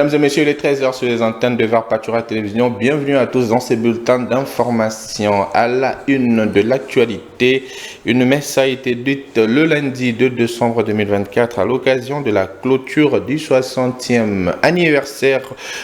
Mesdames et messieurs, il est 13h sur les antennes de VAR Pâtura Télévision. Bienvenue à tous dans ces bulletins d'information. À la une de l'actualité, une messe a été dite le lundi 2 décembre 2024 à l'occasion de la clôture du 60e anniversaire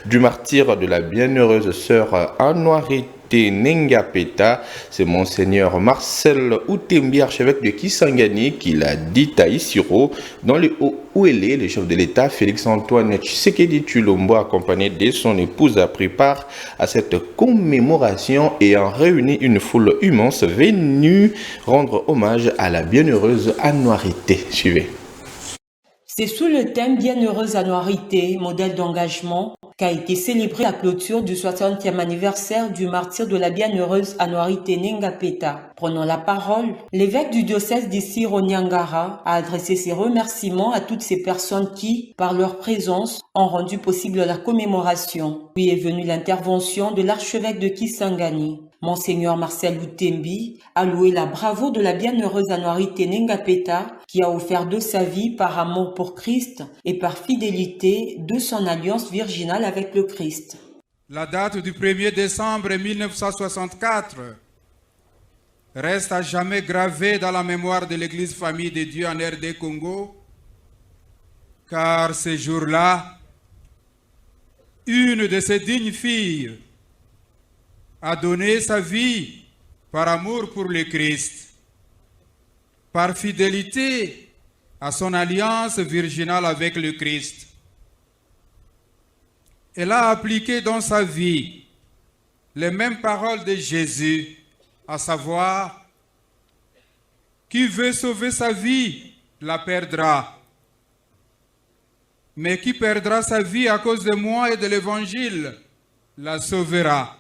du martyre de la bienheureuse sœur Anouarité Nengapeta. C'est Monseigneur Marcel Outembi, archevêque de Kisangani, qui l'a dit à Isiro, dans le Haut-Ouélé. Le chef de l'État, Félix-Antoine Tshisekedi Tshilombo, accompagné de son épouse, a pris part à cette commémoration et a réuni une foule immense venue rendre hommage à la bienheureuse Anouarité. Suivez. C'est sous le thème Bienheureuse Anouarité, modèle d'engagement, qu'a été célébrée la clôture du 60e anniversaire du martyre de la bienheureuse Anouarité Nengapeta. Prenant la parole, l'évêque du diocèse d'Isiro Niangara a adressé ses remerciements à toutes ces personnes qui, par leur présence, ont rendu possible la commémoration. Puis est venue l'intervention de l'archevêque de Kisangani. Monseigneur Marcel Outembi a loué la bravoure de la bienheureuse Anouarité Nengapeta qui a offert de sa vie par amour pour Christ et par fidélité de son alliance virginale avec le Christ. La date du 1er décembre 1964 reste à jamais gravée dans la mémoire de l'Église Famille de Dieu en RD Congo, car ce jour-là, une de ses dignes filles a donné sa vie par amour pour le Christ, par fidélité à son alliance virginale avec le Christ. Elle a appliqué dans sa vie les mêmes paroles de Jésus, à savoir, qui veut sauver sa vie la perdra, mais qui perdra sa vie à cause de moi et de l'Évangile la sauvera.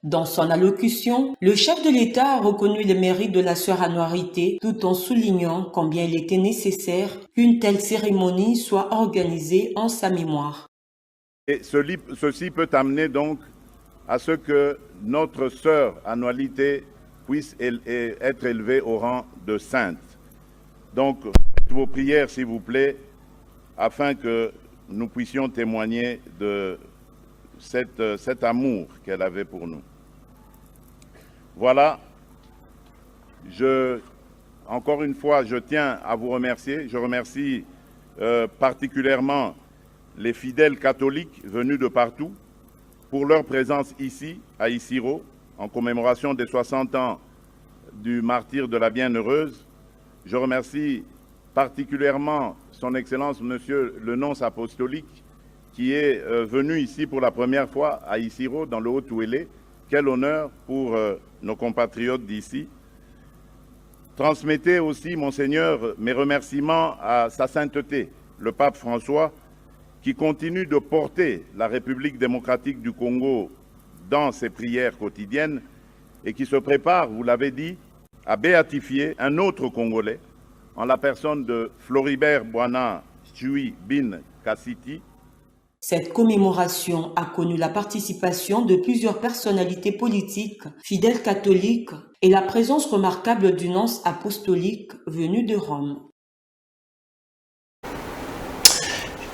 Dans son allocution, le chef de l'État a reconnu les mérites de la sœur Anouarité tout en soulignant combien il était nécessaire qu'une telle cérémonie soit organisée en sa mémoire. Et ceci peut amener donc à ce que notre sœur Anouarité puisse être élevée au rang de sainte. Donc, faites vos prières s'il vous plaît, afin que nous puissions témoigner de cet amour qu'elle avait pour nous. Voilà, encore une fois, je tiens à vous remercier. Je remercie particulièrement les fidèles catholiques venus de partout pour leur présence ici, à Isiro, en commémoration des 60 ans du martyre de la Bienheureuse. Je remercie particulièrement son Excellence, Monsieur le Nonce apostolique, qui est venu ici pour la première fois à Isiro, dans le Haut-Ouélé. Quel honneur pour nos compatriotes d'ici. Transmettez aussi, Monseigneur, mes remerciements à sa sainteté, le pape François, qui continue de porter la République démocratique du Congo dans ses prières quotidiennes et qui se prépare, vous l'avez dit, à béatifier un autre Congolais en la personne de Floribert Bwana Chui Bin Kassiti. Cette commémoration a connu la participation de plusieurs personnalités politiques, fidèles catholiques et la présence remarquable du nonce apostolique venu de Rome.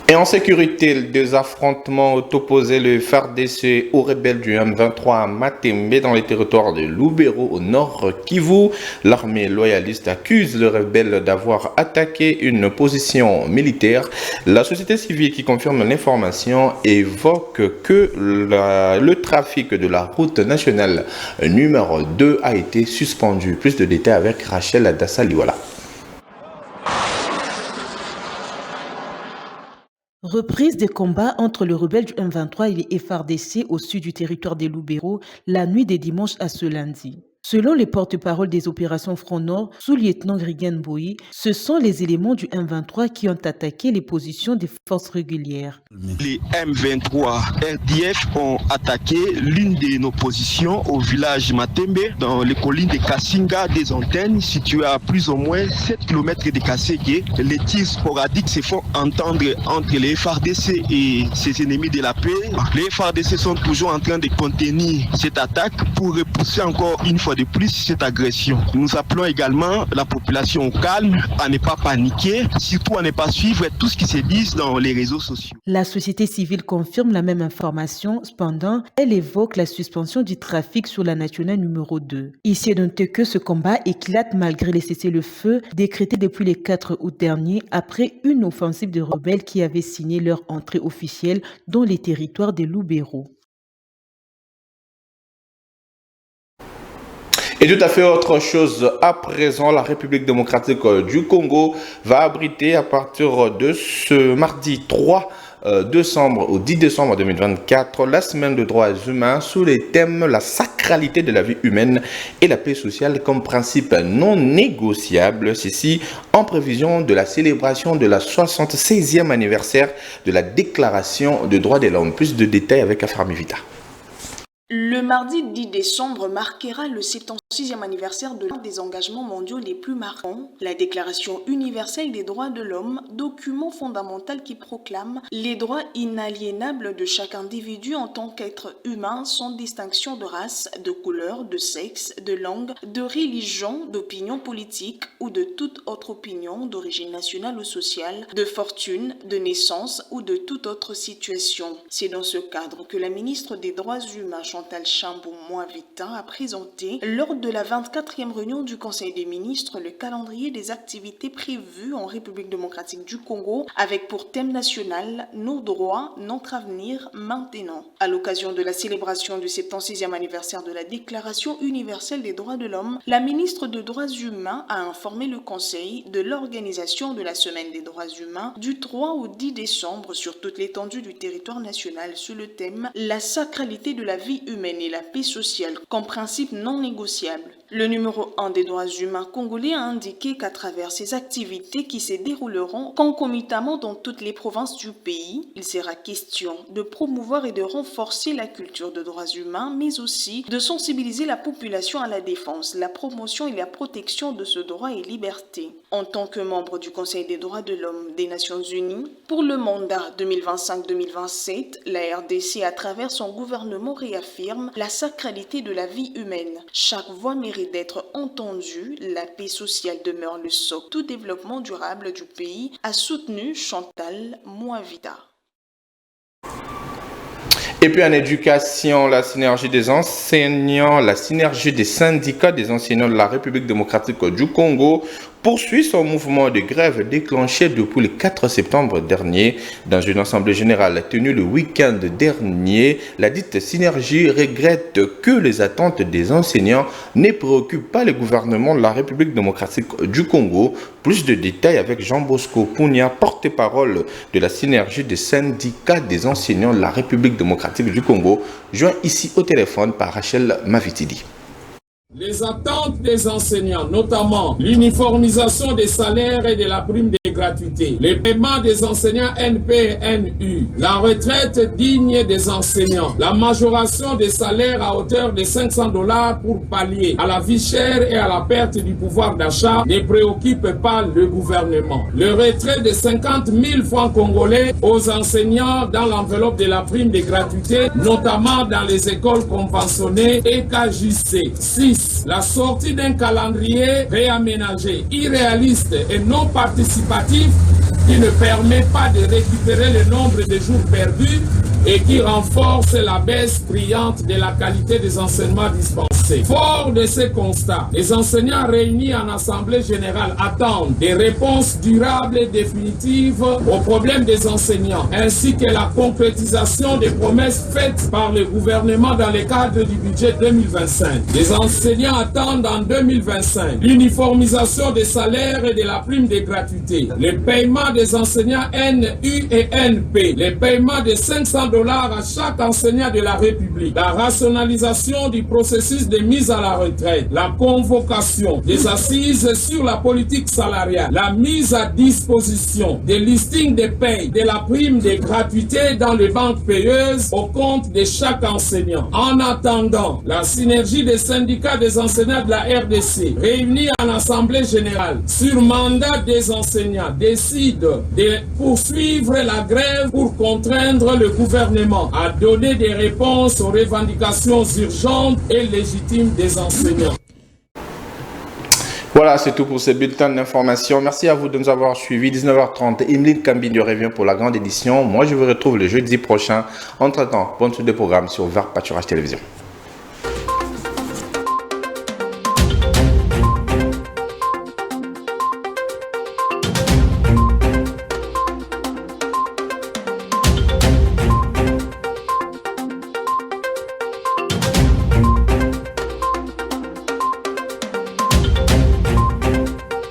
Et en sécurité, deux affrontements ont opposé le FARDC aux rebelles du M23 à Matembe dans les territoires de Lubero au nord Kivu. L'armée loyaliste accuse le rebelle d'avoir attaqué une position militaire. La société civile qui confirme l'information évoque que le trafic de la route nationale numéro 2 a été suspendu. Plus de détails avec Rachel Adassa-Liwala. Reprise des combats entre le rebelle du M23 et les FARDC au sud du territoire des Lubero la nuit des dimanches à ce lundi. Selon les porte-parole des opérations Front Nord, sous-lieutenant Grigen Boyi, ce sont les éléments du M23 qui ont attaqué les positions des forces régulières. Les M23 RDF ont attaqué l'une de nos positions au village Matembe, dans les collines de Kassinga, des antennes situées à plus ou moins 7 km de Kasségué. Les tirs sporadiques se font entendre entre les FARDC et ses ennemis de la paix. Les FARDC sont toujours en train de contenir cette attaque pour repousser encore une fois de plus cette agression. Nous appelons également la population au calme, à ne pas paniquer, surtout à ne pas suivre tout ce qui se dit dans les réseaux sociaux. La société civile confirme la même information, cependant, elle évoque la suspension du trafic sur la nationale numéro 2. Ici, notez que ce combat éclate malgré les cessez-le-feu décrétés depuis le 4 août dernier après une offensive de rebelles qui avaient signé leur entrée officielle dans les territoires des Lubero. Et tout à fait autre chose à présent, la République démocratique du Congo va abriter à partir de ce mardi 3 décembre au 10 décembre 2024 la semaine de droits humains sous les thèmes la sacralité de la vie humaine et la paix sociale comme principe non négociable. Ceci en prévision de la célébration de la 76e anniversaire de la Déclaration des droits de l'homme. Plus de détails avec Aframi Vita. Le mardi 10 décembre marquera le 76e anniversaire de l'un des engagements mondiaux les plus marquants, la Déclaration universelle des droits de l'homme, document fondamental qui proclame les droits inaliénables de chaque individu en tant qu'être humain sans distinction de race, de couleur, de sexe, de langue, de religion, d'opinion politique ou de toute autre opinion d'origine nationale ou sociale, de fortune, de naissance ou de toute autre situation. C'est dans ce cadre que la ministre des Droits humains Chantal Chambou-Mwavita a présenté lors de la 24e réunion du Conseil des ministres le calendrier des activités prévues en République démocratique du Congo avec pour thème national nos droits, notre avenir maintenant. À l'occasion de la célébration du 76e anniversaire de la Déclaration universelle des droits de l'homme, la ministre des Droits humains a informé le Conseil de l'organisation de la Semaine des droits humains du 3 au 10 décembre sur toute l'étendue du territoire national sous le thème la sacralité de la vie humaine et la paix sociale comme principe non négociable. Le numéro 1 des droits humains congolais a indiqué qu'à travers ces activités qui se dérouleront concomitamment dans toutes les provinces du pays, il sera question de promouvoir et de renforcer la culture de droits humains, mais aussi de sensibiliser la population à la défense, la promotion et la protection de ce droit et liberté. En tant que membre du Conseil des droits de l'homme des Nations Unies, pour le mandat 2025-2027, la RDC, à travers son gouvernement, réaffirme la sacralité de la vie humaine. Chaque voix mérite d'être entendue, la paix sociale demeure le socle du développement durable du pays, a soutenu Chantal Mwavita. Et puis en éducation, la synergie des enseignants, la synergie des syndicats des enseignants de la République démocratique du Congo poursuit son mouvement de grève déclenché depuis le 4 septembre dernier. Dans une assemblée générale tenue le week-end dernier, la dite synergie regrette que les attentes des enseignants ne préoccupent pas le gouvernement de la République démocratique du Congo. Plus de détails avec Jean-Bosco Pounia, porte-parole de la synergie des syndicats des enseignants de la République démocratique du Congo, joint ici au téléphone par Rachel Mavitidi. Les attentes des enseignants, notamment l'uniformisation des salaires et de la prime de gratuité, les paiements des enseignants NP et NU, la retraite digne des enseignants, la majoration des salaires à hauteur de $500 pour pallier à la vie chère et à la perte du pouvoir d'achat ne préoccupent pas le gouvernement. Le retrait de 50 000 francs congolais aux enseignants dans l'enveloppe de la prime de gratuité, notamment dans les écoles conventionnées et KJC. 6. La sortie d'un calendrier réaménagé, irréaliste et non participatif qui ne permet pas de récupérer le nombre de jours perdus et qui renforce la baisse brillante de la qualité des enseignements dispensés. Fort de ces constats, les enseignants réunis en Assemblée générale attendent des réponses durables et définitives aux problèmes des enseignants, ainsi que la concrétisation des promesses faites par le gouvernement dans le cadre du budget 2025. Les enseignants attendent en 2025 l'uniformisation des salaires et de la prime de gratuité, le paiement des enseignants NU et NP, le paiement de $500 à chaque enseignant de la République, la rationalisation du processus de mise à la retraite, la convocation des assises sur la politique salariale, la mise à disposition des listings de paye de la prime de gratuité dans les banques payeuses au compte de chaque enseignant. En attendant, la synergie des syndicats des enseignants de la RDC, réunis en Assemblée générale sur mandat des enseignants, décide de poursuivre la grève pour contraindre le gouvernement à donner des réponses aux revendications urgentes et légitimes des enseignants. Voilà, c'est tout pour ce bulletin d'information. Merci à vous de nous avoir suivis. 19h30, Emeline Cambini revient pour la grande édition. Moi, je vous retrouve le jeudi prochain. Entre-temps, bonne suite de programme sur VAR Pâturage Télévision.